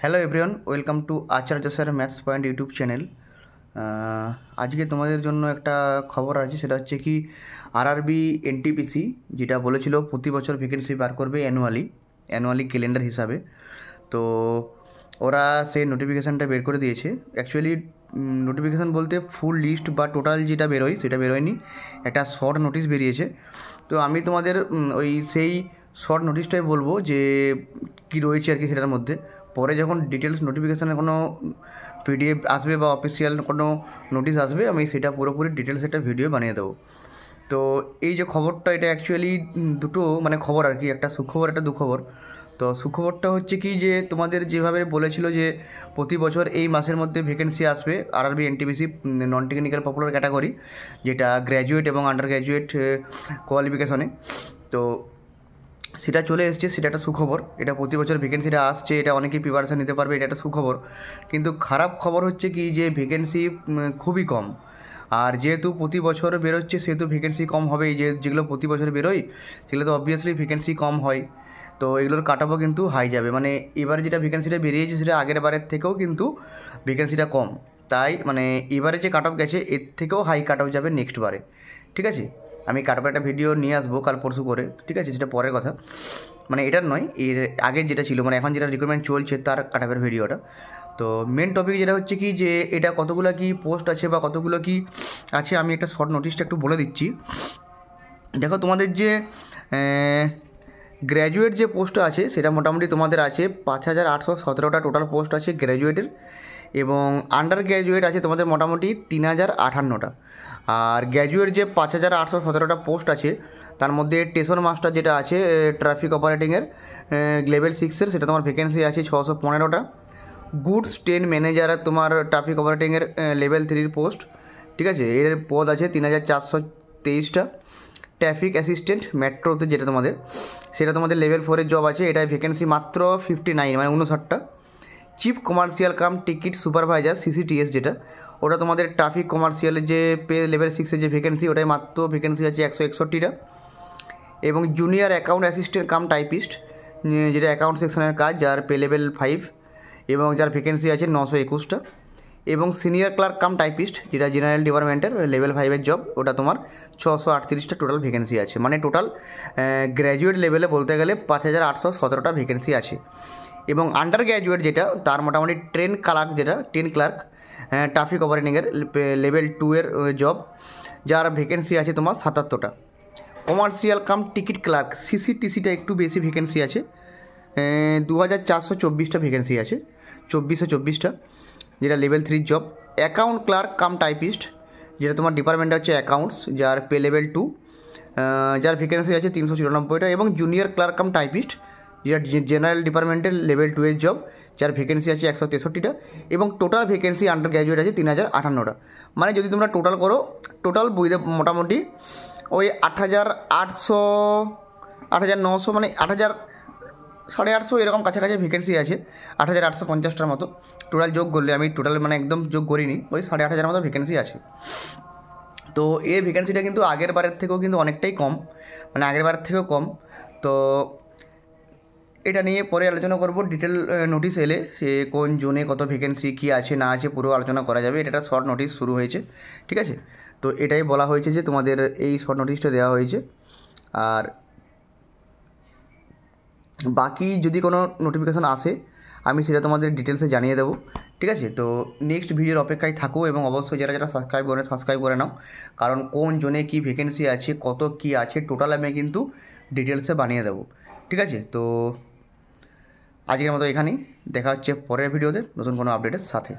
Hello everyone, welcome to Acharya sir maths point YouTube channel. আজকে তোমাদের জন্য একটা খবর আছে, সেটা হচ্ছে কি আরআরবি এনটিপিসি যেটা বলেছিল প্রতি বছর ভ্যাকেন্সি বার করবে অ্যানুয়ালি ক্যালেন্ডার হিসাবে। তো ওরা সেই নোটিফিকেশানটা বের করে দিয়েছে। অ্যাকচুয়ালি নোটিফিকেশান বলতে ফুল লিস্ট বা টোটাল যেটা বেরোয় সেটা বেরোয়নি, একটা শর্ট নোটিশ বেরিয়েছে। তো আমি তোমাদের ওই সেই শর্ট নোটিশটাই বলবো যে কী রয়েছে আর কি সেটার মধ্যে। পরে যখন ডিটেলস নোটিফিকেশানে কোনো পিডিএফ আসবে বা অফিসিয়াল কোনো নোটিশ আসবে, আমি সেটা পুরোপুরি ডিটেলস একটা ভিডিও বানিয়ে দেবো। তো এই যে খবরটা, এটা অ্যাকচুয়ালি দুটো মানে খবর আর কি, একটা সুখবর একটা দুঃখবর। তো সুখবরটা হচ্ছে কি যে তোমাদের যেভাবে বলেছিল যে প্রতি বছর এই মাসের মধ্যে ভ্যাকেন্সি আসবে RRB NTPC non technical popular category, যেটা গ্র্যাজুয়েট এবং আন্ডার গ্র্যাজুয়েট কোয়ালিফিকেশনে। তো সেটা চলে এসছে, সেটা একটা সুখবর। এটা প্রতি বছর ভ্যাকেন্সিটা আসছে, এটা অনেকেই প্রিপারেশান নিতে পারবে, এটা একটা সুখবর। কিন্তু খারাপ খবর হচ্ছে কি যে ভ্যাকেন্সি খুবই কম। আর যেহেতু প্রতি বছর বেরোচ্ছে সেহেতু ভ্যাকেন্সি কম হবেই, যেগুলো প্রতি বছর বেরোয় সেগুলো তো অবভিয়াসলি ভ্যাকেন্সি কম হয়। তো এগুলোর কাট অফও কিন্তু হাই যাবে, মানে এবারে যেটা ভ্যাকেন্সিটা বেরিয়েছে সেটা আগের বারের থেকেও কিন্তু ভ্যাকেন্সিটা কম। তাই মানে এবারে যে কাট অফ গেছে এর থেকেও হাই কাট অফ যাবে নেক্সট বারে। ঠিক আছে, আমি কাট অফের একটা ভিডিও নিয়ে আসবো কাল পরশু করে, ঠিক আছে, সেটা পরের কথা। মানে এটার নয়, এর আগের যেটা ছিল, মানে এখন যেটা রিক্রুটমেন্ট চলছে তার কাট অফের ভিডিওটা। তো মেন টপিক যেটা হচ্ছে কি যে এটা কতগুলো কি পোস্ট আছে বা কতগুলো কি আছে, আমি একটা শর্ট নোটিশটা একটু বলে দিচ্ছি। দেখো, তোমাদের যে গ্র্যাজুয়েট যে পোস্ট আছে সেটা মোটামুটি তোমাদের আছে 5817টা টোটাল পোস্ট আছে গ্র্যাজুয়েটের, এবং আন্ডার গ্র্যাজুয়েট আছে তোমাদের মোটামুটি 3058টা। আর গ্র্যাজুয়েট যে 5817টা পোস্ট আছে তার মধ্যে স্টেশন মাস্টার যেটা আছে ট্রাফিক অপারেটিংয়ের লেভেল 6-এর, সেটা তোমার ভ্যাকেন্সি আছে 615টা। গুডস ট্রেন ম্যানেজার তোমার ট্রাফিক অপারেটিংয়ের লেভেল 3-র পোস্ট, ঠিক আছে, এর পদ আছে 3423টা। ট্রাফিক অ্যাসিস্ট্যান্ট মেট্রোতে যেটা তোমাদের, সেটা তোমাদের লেভেল 4-এর জব আছে, এটাই ভ্যাকেন্সি মাত্র 59 মানে 59টা। Chief commercial cum ticket supervisor CCTS যেটা, ওটা তোমাদের ট্রাফিক কমার্শিয়ালের যে পে লেভেল 6-এর যে ভ্যাকেন্সি, ওটাই মাত্র ভ্যাকেন্সি আছে 161টা। এবং junior account assistant cum typist, যেটা অ্যাকাউন্ট সেকশনের কাজ, যার পে লেভেল 5 এবং যার ভ্যাকেন্সি আছে 921টা। এবং সিনিয়র ক্লার্ক কাম টাইপিস্ট, যেটা জেনারেল ডিপার্টমেন্টের লেভেল 5-এর জব, ওটা তোমার 638টা টোটাল ভ্যাকেন্সি আছে। মানে টোটাল গ্র্যাজুয়েট লেভেলে বলতে গেলে 5817টা ভ্যাকেন্সি আছে। এবং আন্ডার গ্র্যাজুয়েট যেটা, তার মোটামুটি ট্রেন ক্লার্ক ট্রাফিক অপারেটিংয়ের লেভেল 2-এর জব, যার ভ্যাকেন্সি আছে তোমার 77টা। কমার্শিয়াল কাম টিকিট ক্লার্ক সিসিটিসিটা একটু বেশি ভ্যাকেন্সি আছে, 2424টা ভ্যাকেন্সি আছে, 2424টা, যেটা level 3 job. Account clerk cum typist, যেটা তোমার ডিপার্টমেন্টে হচ্ছে অ্যাকাউন্টস, যার পে লেভেল 2, যার ভ্যাকেন্সি আছে 394টা। এবং জুনিয়র ক্লার্ক কাম টাইপিস্ট, যেটা জেনারেল ডিপার্টমেন্টের লেভেল 2-এর জব, যার ভ্যাকেন্সি আছে 163টা। এবং টোটাল ভ্যাকেন্সি আন্ডার গ্র্যাজুয়েট আছে 3058টা। মানে যদি তোমরা টোটাল করো, টোটাল বইতে মোটামুটি ওই 8800 8900 মানে 8,800 এরকম কাছাকাছি ভ্যাকেন্সি আছে, 8850টার মতো টোটাল যোগ করলে। আমি টোটাল মানে একদম যোগ করিনি, ওই 8,500 মতো ভ্যাকেন্সি আছে। তো এই ভ্যাকেন্সিটা কিন্তু আগের বারের থেকেও কিন্তু অনেকটাই কম, মানে আগের বারের থেকেও কম। তো এটা নিয়ে পরে আলোচনা করব, ডিটেল নোটিশ এলে সে কোন জোনে কত ভ্যাকেন্সি কী আছে না আছে পুরো আলোচনা করা যাবে। এটা একটা শর্ট নোটিশ শুরু হয়েছে, ঠিক আছে। তো এটাই বলা হয়েছে যে তোমাদের এই শর্ট নোটিশটা দেওয়া হয়েছে। আর বাকি যদি কোনো নোটিফিকেশান আসে আমি সেটা তোমাদের ডিটেলসে জানিয়ে দেবো, ঠিক আছে। তো নেক্সট ভিডিওর অপেক্ষায় থাকো, এবং অবশ্যই যারা সাবস্ক্রাইব করে নাও, কারণ কোন জোনে কী ভ্যাকেন্সি আছে কত কী আছে টোটাল আমি কিন্তু ডিটেলসে বানিয়ে দেবো, ঠিক আছে। তো আজকের মতো এখানেই, দেখা হচ্ছে পরের ভিডিওতে নতুন কোনো আপডেটের সাথে।